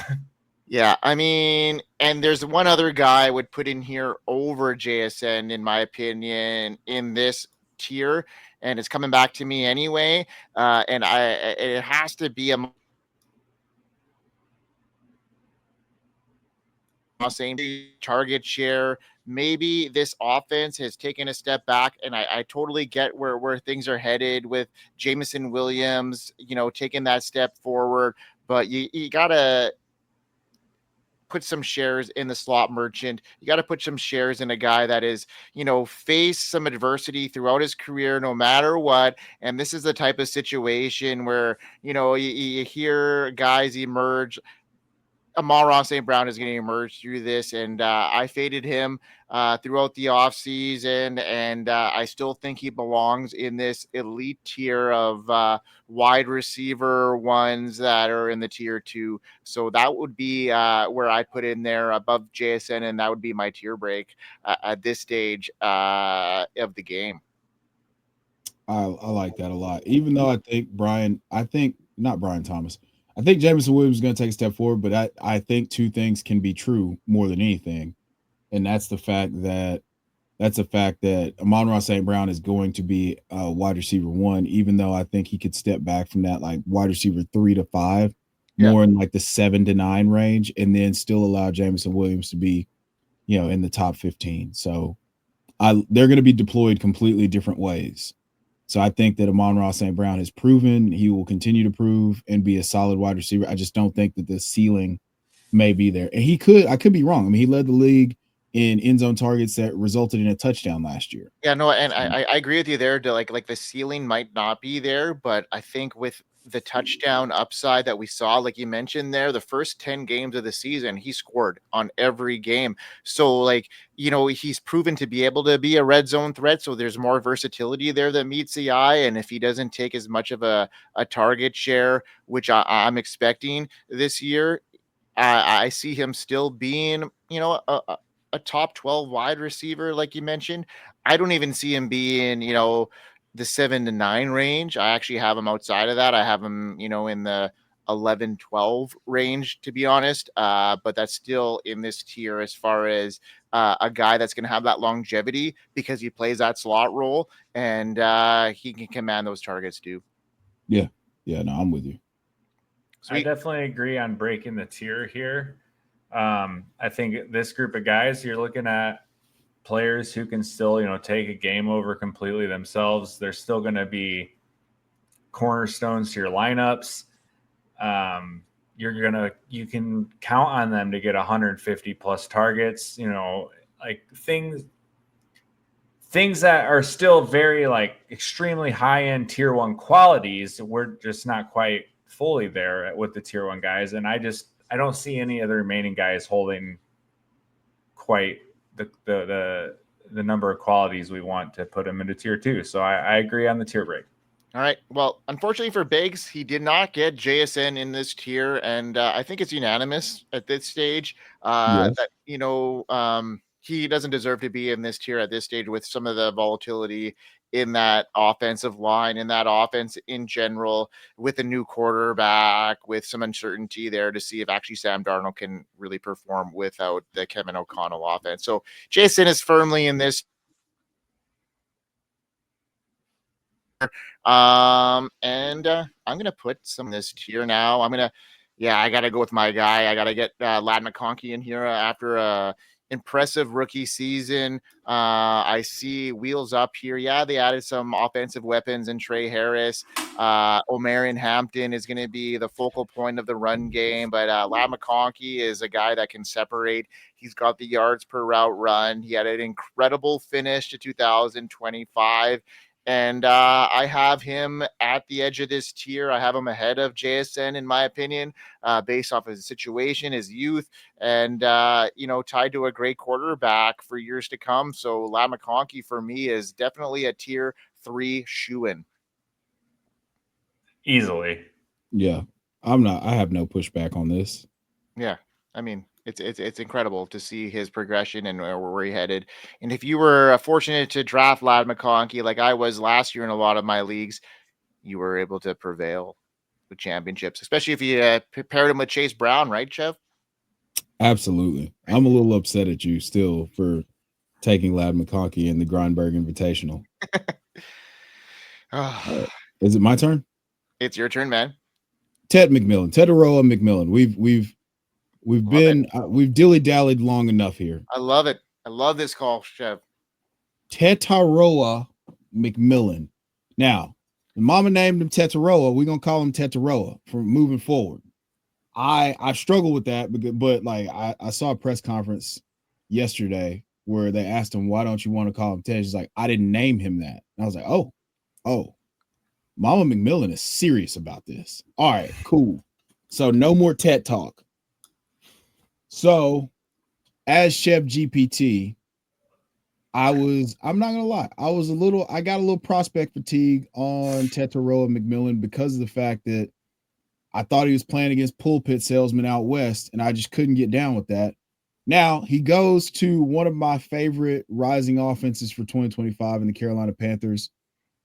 Yeah, I mean, and there's one other guy I would put in here over JSN, in my opinion, in this tier, and it's coming back to me anyway. And it has to be a same target share. Maybe this offense has taken a step back, and I totally get where things are headed with Jameson Williams, taking that step forward, but you gotta put some shares in the slot merchant. You got to put some shares in a guy that is, faced some adversity throughout his career, no matter what. And this is the type of situation where, you hear guys emerge. Amon-Ra St. Brown is going to emerge through this, and I faded him throughout the offseason, and I still think he belongs in this elite tier of wide receiver ones that are in the tier 2. So that would be where I put in there above JSN, and that would be my tier break at this stage of the game. I like that a lot, even though I think not Brian Thomas. I think Jameson Williams is going to take a step forward, but I think two things can be true more than anything. And that's the fact that that's a fact that Amon-Ra St. Brown is going to be a wide receiver 1, even though I think he could step back from that like wide receiver 3 to 5, more in like the 7 to 9 range, and then still allow Jameson Williams to be, in the top 15. So they're going to be deployed completely different ways. So I think that Amon-Ra St. Brown has proven, he will continue to prove and be a solid wide receiver. I just don't think that the ceiling may be there. And I could be wrong. I mean, he led the league in end zone targets that resulted in a touchdown last year. Yeah, no, and I agree with you there. To like the ceiling might not be there, but I think with the touchdown upside that we saw, like you mentioned there, the first 10 games of the season, he scored on every game. So like, he's proven to be able to be a red zone threat. So there's more versatility there that meets the eye. And if he doesn't take as much of a target share, which I'm expecting this year, I see him still being, a top 12 wide receiver, like you mentioned. I don't even see him being, the 7 to 9 range. I actually have him outside of that. I have him, in the 11, 12 range, to be honest. But that's still in this tier as far as a guy that's going to have that longevity because he plays that slot role and he can command those targets too. Yeah. Yeah. No, I'm with you. Sweet. I definitely agree on breaking the tier here. I think this group of guys, you're looking at players who can still, take a game over completely themselves. They're still going to be cornerstones to your lineups. You can count on them to get 150 plus targets, like things that are still very like extremely high end tier 1 qualities. We're just not quite fully there with the tier 1 guys. And I don't see any of the remaining guys holding quite the number of qualities we want to put them into tier 2. So I agree on the tier break. All right. Well, unfortunately for bigz, he did not get JSN in this tier. And I think it's unanimous at this stage that, he doesn't deserve to be in this tier at this stage with some of the volatility in that offensive line, in that offense in general, with a new quarterback, with some uncertainty there to see if actually Sam Darnold can really perform without the Kevin O'Connell offense. So Jason is firmly in this. I'm going to put some in this tier now. I got to go with my guy. I got to get Lad McConkey in here after a impressive rookie season. I see wheels up here. Yeah, they added some offensive weapons in Trey Harris. Omarion Hampton is going to be the focal point of the run game, but Lad McConkey is a guy that can separate. He's got the yards per route run. He had an incredible finish to 2025. And I have him at the edge of this tier. I have him ahead of JSN, in my opinion, based off of his situation, his youth, and, tied to a great quarterback for years to come. So Lad McConkey for me is definitely a tier 3 shoo-in. Easily. Yeah. I have no pushback on this. Yeah. I mean, it's incredible to see his progression and where he headed. And if you were fortunate to draft Lad McConkey, like I was last year in a lot of my leagues, you were able to prevail with championships, especially if you paired him with Chase Brown, right, Chev? Absolutely. I'm a little upset at you still for taking Lad McConkey in the Grindberg Invitational. Is it my turn? It's your turn, man. Ted McMillan, Teteroa McMillan. We've dilly-dallied long enough here. I love it. I love this call, Chev. Teteroa McMillan. Now, the mama named him Teteroa. We're gonna call him Teteroa for moving forward. I struggle with that, but like I saw a press conference yesterday where they asked him, why don't you want to call him Ted? He's like, I didn't name him that. And I was like, oh, Mama McMillan is serious about this. All right, cool. So no more TED talk. So as Chef GPT, I'm not gonna lie, I got a little prospect fatigue on Teteroa McMillan because of the fact that I thought he was playing against pulpit salesmen out west, and I just couldn't get down with that. Now he goes to one of my favorite rising offenses for 2025 in the Carolina Panthers,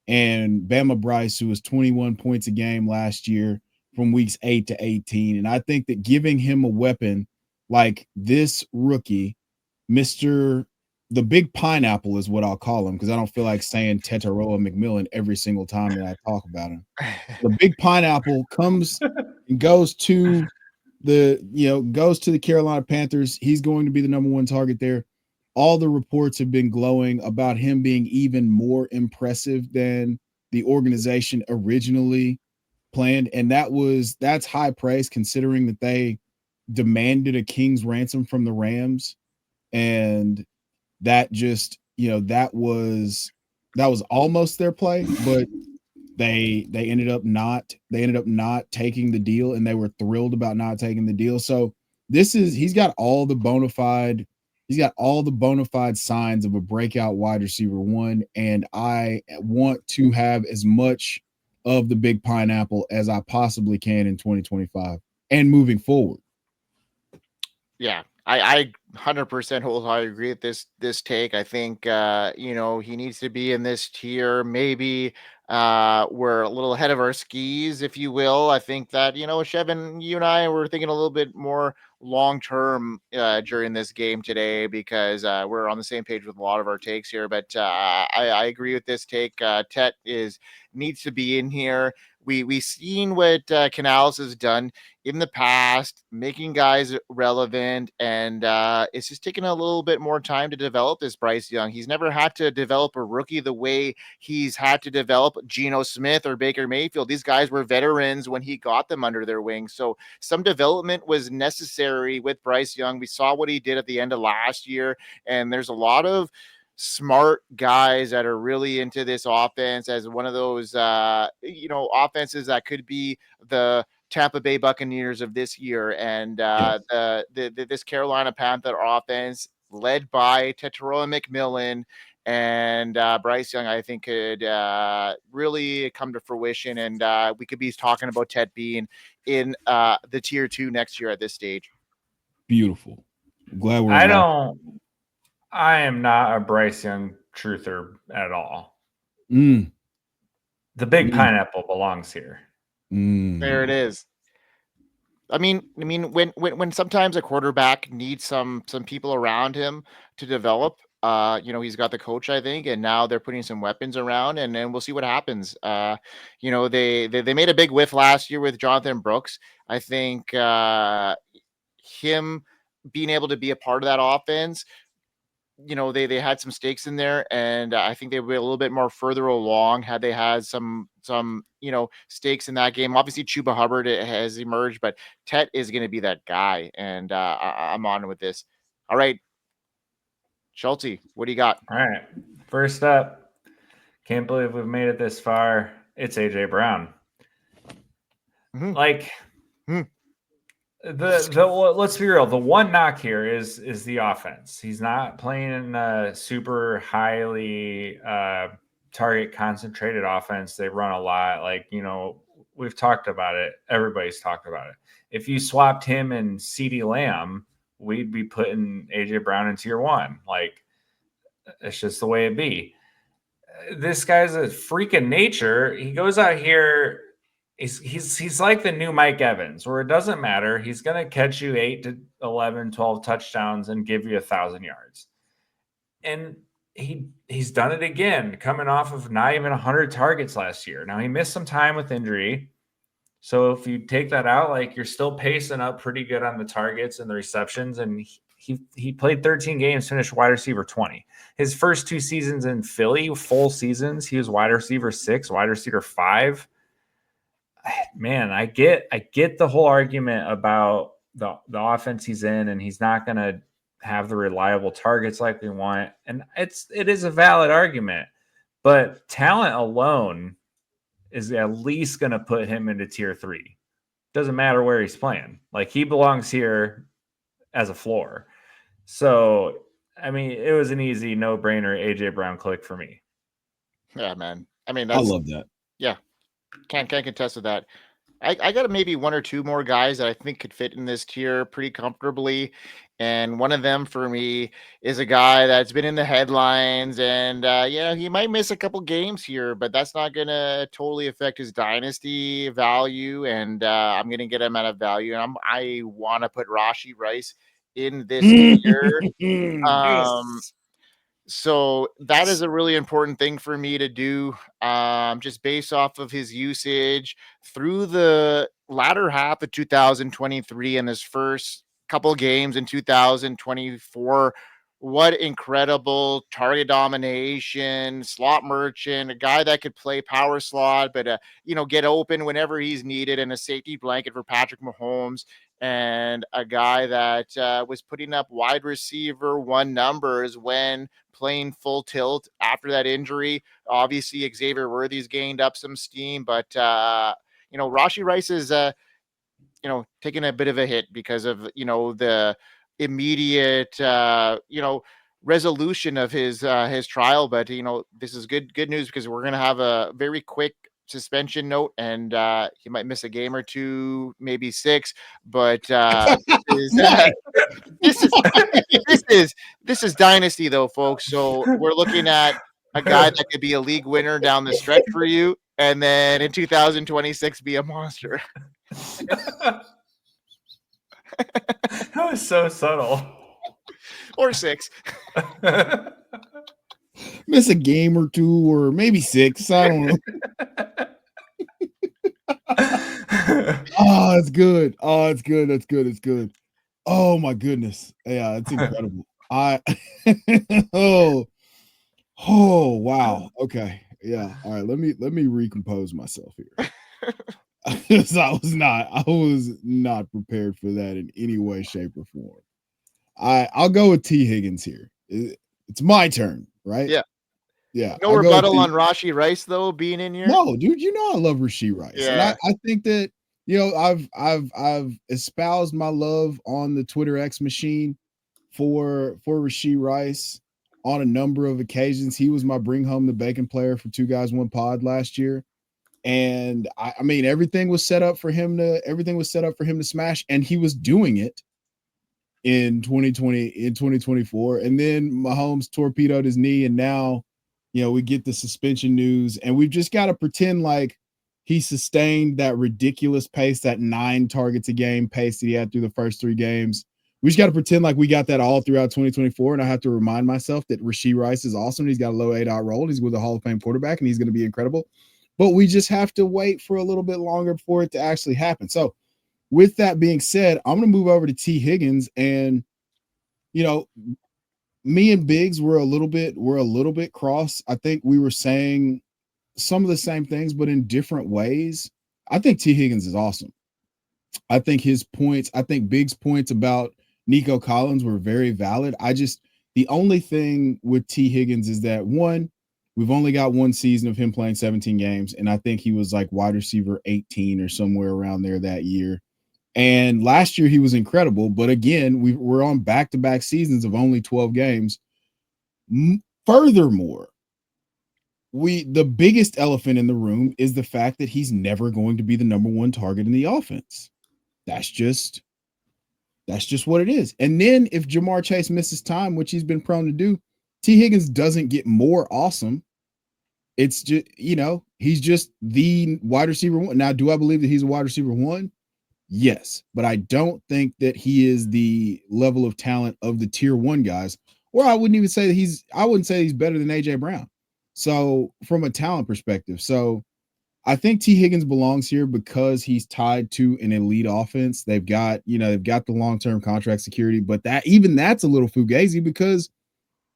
and Bama Bryce, who was 21 points a game last year from weeks 8 to 18. And I think that giving him a weapon like this rookie, Mr. the big pineapple is what I'll call him, because I don't feel like saying Tetaroa McMillan every single time that I talk about him. The big pineapple comes and goes to the Carolina Panthers. He's going to be the number one target there. All the reports have been glowing about him being even more impressive than the organization originally planned. And that's high praise, considering that they demanded a king's ransom from the Rams. And that just, that was almost their play, but they ended up not taking the deal, and they were thrilled about not taking the deal. So he's got all the bona fide signs of a breakout wide receiver one, and I want to have as much of the big pineapple as I possibly can in 2025 and moving forward. Yeah, I 100% wholeheartedly agree with this take. I think he needs to be in this tier. Maybe we're a little ahead of our skis, if you will. I think that Chev and you and I were thinking a little bit more long term during this game today, because we're on the same page with a lot of our takes here. But I agree with this take. Tet needs to be in here. We've seen what Canales has done in the past, making guys relevant, and it's just taking a little bit more time to develop this Bryce Young. He's never had to develop a rookie the way he's had to develop Geno Smith or Baker Mayfield. These guys were veterans when he got them under their wing. So some development was necessary with Bryce Young. We saw what he did at the end of last year, and there's a lot of smart guys that are really into this offense as one of those offenses that could be the Tampa Bay Buccaneers of this year. And this Carolina Panther offense, led by Tetaroa McMillan and Bryce Young, I think could really come to fruition, and we could be talking about Ted being in the tier 2 next year at this stage. Beautiful. Glad we're I am not a Bryce Young truther at all. The big pineapple belongs here. There it is. I mean, when sometimes a quarterback needs some people around him to develop, he's got the coach, I think, and now they're putting some weapons around, and then we'll see what happens. They made a big whiff last year with Jonathan Brooks. I think him being able to be a part of that offense, they had some stakes in there, and I think they would be a little bit more further along had they had some stakes in that game. Obviously, Chuba Hubbard has emerged, but Tet is going to be that guy, and I'm on with this. All right, Schulte, what do you got? All right, first up, can't believe we've made it this far. It's AJ Brown. Let's be real. The one knock here is the offense. He's not playing in a super highly target concentrated offense. They run a lot. We've talked about it. Everybody's talked about it. If you swapped him and CeeDee Lamb, we'd be putting AJ Brown in tier 1. It's just the way it be. This guy's a freak of nature. He goes out here. He's like the new Mike Evans, where it doesn't matter. He's going to catch you 8 to 11, 12 touchdowns and give you 1,000 yards. And he's done it again, coming off of not even 100 targets last year. Now, he missed some time with injury. So if you take that out, you're still pacing up pretty good on the targets and the receptions. And he played 13 games, finished wide receiver 20. His first 2 seasons in Philly, full seasons, he was wide receiver 6, wide receiver 5. Man, I get the whole argument about the offense he's in, and he's not going to have the reliable targets like we want. And it is a valid argument, but talent alone is at least going to put him into tier 3. Doesn't matter where he's playing. He belongs here as a floor. So, I mean, it was an easy no-brainer AJ Brown click for me. Yeah, man. I mean, I love that. Yeah. Can't contest with that. I got maybe 1 or 2 more guys that I think could fit in this tier pretty comfortably. And one of them for me is a guy that's been in the headlines, and he might miss a couple games here, but that's not going to totally affect his dynasty value. And I'm going to get him out of value. And I want to put Rashee Rice in this tier. So that is a really important thing for me to do, just based off of his usage through the latter half of 2023 and his first couple games in 2024. What incredible target domination, slot merchant, a guy that could play power slot, but get open whenever he's needed, and a safety blanket for Patrick Mahomes, and a guy that was putting up wide receiver one numbers when playing full tilt after that injury. Obviously, Xavier Worthy's gained up some steam, but Rashee Rice is taking a bit of a hit because of the immediate resolution of his trial. But this is good news, because we're gonna have a very quick suspension note, and he might miss a game or two, maybe 6. But this is Dynasty though, folks. So we're looking at a guy that could be a league winner down the stretch for you, and then in 2026 be a monster. That was so subtle. Or 6. Miss a game or 2, or maybe 6. I don't know. Oh, it's good. Oh, it's good. That's good. It's good. Oh my goodness. Yeah, it's incredible. Oh wow. Okay. Yeah. All right. Let me recompose myself here. I was not prepared for that in any way, shape, or form. I'll go with T. Higgins here. It's my turn, right? Yeah. Yeah. No rebuttal on Rashee Rice though being in here. No, dude, I love Rashee Rice. Yeah. And I think that I've espoused my love on the Twitter X machine for Rashee Rice on a number of occasions. He was my bring home the bacon player for 2 Guys 1 Pod last year. And I mean, everything was set up for him to smash, and he was doing it in 2024. And then Mahomes torpedoed his knee, and now, we get the suspension news, and we've just got to pretend like he sustained that ridiculous pace, that 9 targets a game pace that he had through the first 3 games. We just got to pretend like we got that all throughout 2024. And I have to remind myself that Rashee Rice is awesome. He's got a low 8-out roll. He's with a Hall of Fame quarterback, and he's going to be incredible. But we just have to wait for a little bit longer for it to actually happen. So with that being said, I'm going to move over to T. Higgins. And, me and bigz were a little bit cross. I think we were saying some of the same things, but in different ways. I think T. Higgins is awesome. I think bigz points about Nico Collins were very valid. The only thing with T. Higgins is that, one, we've only got 1 season of him playing 17 games, and I think he was like wide receiver 18 or somewhere around there that year. And last year he was incredible, but again, we're on back-to-back seasons of only 12 games. Furthermore, the biggest elephant in the room is the fact that he's never going to be the number 1 target in the offense. That's just what it is. And then if Jamar Chase misses time, which he's been prone to do, T. Higgins doesn't get more awesome. It's just, he's just the wide receiver 1. Now, do I believe that he's a wide receiver 1? Yes, but I don't think that he is the level of talent of the tier 1 guys, or I wouldn't say he's better than AJ Brown. So from a talent perspective, I think T. Higgins belongs here because he's tied to an elite offense. They've got the long-term contract security, but that's a little fugazi because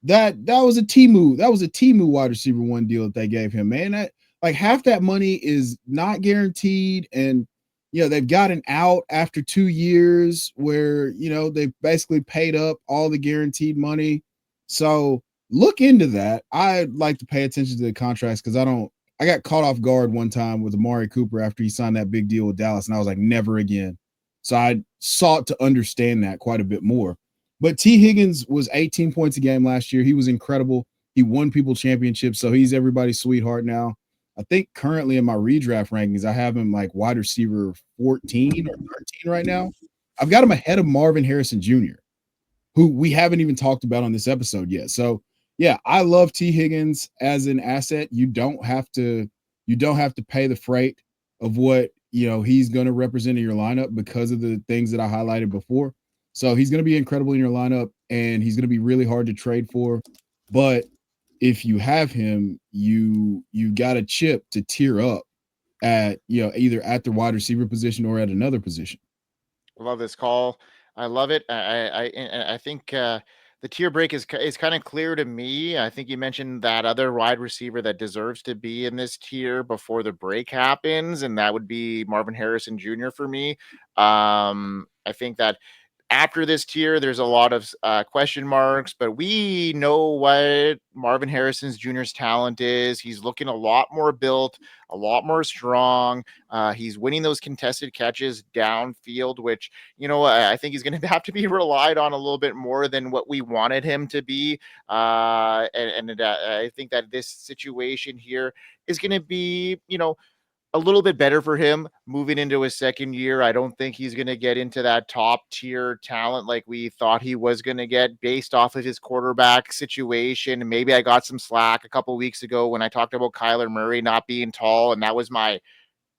that was a Temu wide receiver 1 deal that they gave him, man. That, like, half that money is not guaranteed, and they've got an out after 2 years where they've basically paid up all the guaranteed money. So look into that. I'd like to pay attention to the contracts because I got caught off guard one time with Amari Cooper after he signed that big deal with Dallas, and I was like, never again. So I sought to understand that quite a bit more. But T. Higgins was 18 points a game last year. He was incredible. He won people championships, so he's everybody's sweetheart now. I think currently in my redraft rankings, I have him like wide receiver 14 or 13 right now. I've got him ahead of Marvin Harrison Jr., who we haven't even talked about on this episode yet. So yeah, I love T. Higgins as an asset. You don't have to pay the freight of what he's going to represent in your lineup because of the things that I highlighted before. So he's going to be incredible in your lineup, and he's going to be really hard to trade for. But if you have him, you got a chip to tier up at, you know, either at the wide receiver position or at another position. Love this call. I love it. I think the tier break is kind of clear to me. I think you mentioned that other wide receiver that deserves to be in this tier before the break happens, and that would be Marvin Harrison Jr. for me. I think that after this tier, there's a lot of question marks, but we know what Marvin Harrison Jr.'s talent is. He's looking a lot more built, a lot more strong. He's winning those contested catches downfield, which, you know, I think he's going to have to be relied on a little bit more than what we wanted him to be. I think that this situation here is going to be, you know, a little bit better for him moving into his second year. I don't think he's going to get into that top tier talent like we thought he was going to get based off of his quarterback situation. Maybe I got some slack a couple weeks ago when I talked about Kyler Murray not being tall, and that was my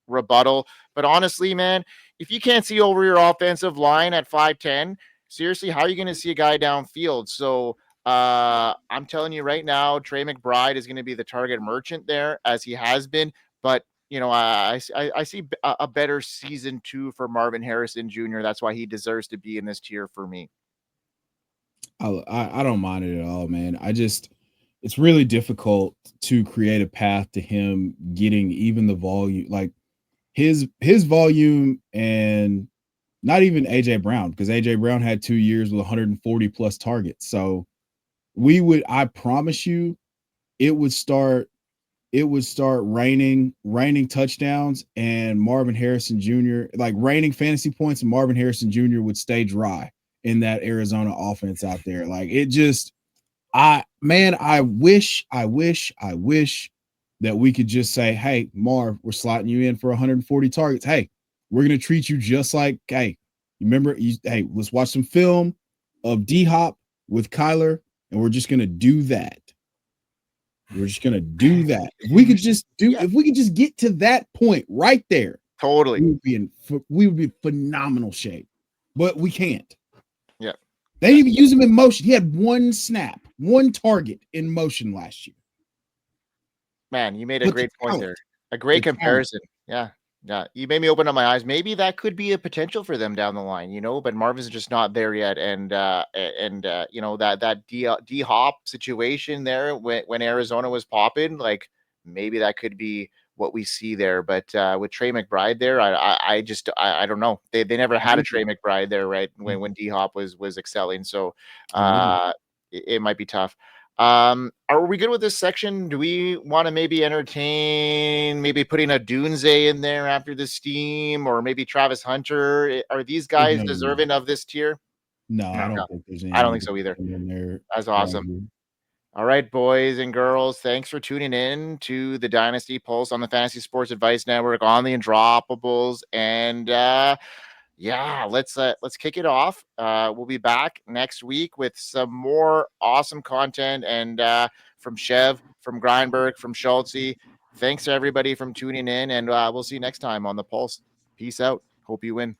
rebuttal. But honestly, man, if you can't see over your offensive line at 5'10", seriously, how are you going to see a guy downfield? So I'm telling you right now, Trey McBride is going to be the target merchant there, as he has been. But you know, I see a better season 2 for Marvin Harrison Jr. That's why he deserves to be in this tier for me. I don't mind it at all, man. It's really difficult to create a path to him getting even the volume, like his volume, and not even AJ Brown, because AJ Brown had 2 years with 140 plus targets. So I promise you, it would start raining touchdowns, and Marvin Harrison Jr., like raining fantasy points, and Marvin Harrison Jr. would stay dry in that Arizona offense out there. Like, it just, I wish that we could just say, hey, Marv, we're slotting you in for 140 targets. Hey, we're going to treat you just like, hey, remember, hey, let's watch some film of D-Hop with Kyler, and we're just going to do that. We're just gonna do that. If we could just get to that point right there, totally, we would be in phenomenal shape. But we can't. Yeah, they didn't even use him in motion. He had 1 snap, 1 target in motion last year. Man, you made a great point there. A great comparison. Yeah. Yeah, you made me open up my eyes. Maybe that could be a potential for them down the line, you know, but Marvin's just not there yet. And you know, that D-Hop situation there when Arizona was popping, like maybe that could be what we see there. But with Trey McBride there, I don't know. They never had a Trey McBride there, right? When D-Hop was excelling. So it might be tough. Are we good with this section? Do we want to maybe entertain putting a Dunze in there after the Steam, or maybe Travis Hunter? Are these guys deserving of this tier? No, I don't think there's any. I don't think so either. That's awesome. All right, boys and girls, thanks for tuning in to the Dynasty Pulse on the Fantasy Sports Advice Network on the Undroppables. And yeah, let's kick it off. We'll be back next week with some more awesome content, and from Chev, from Grindberg, from Schultze. Thanks to everybody from tuning in, and we'll see you next time on the Pulse. Peace out. Hope you win.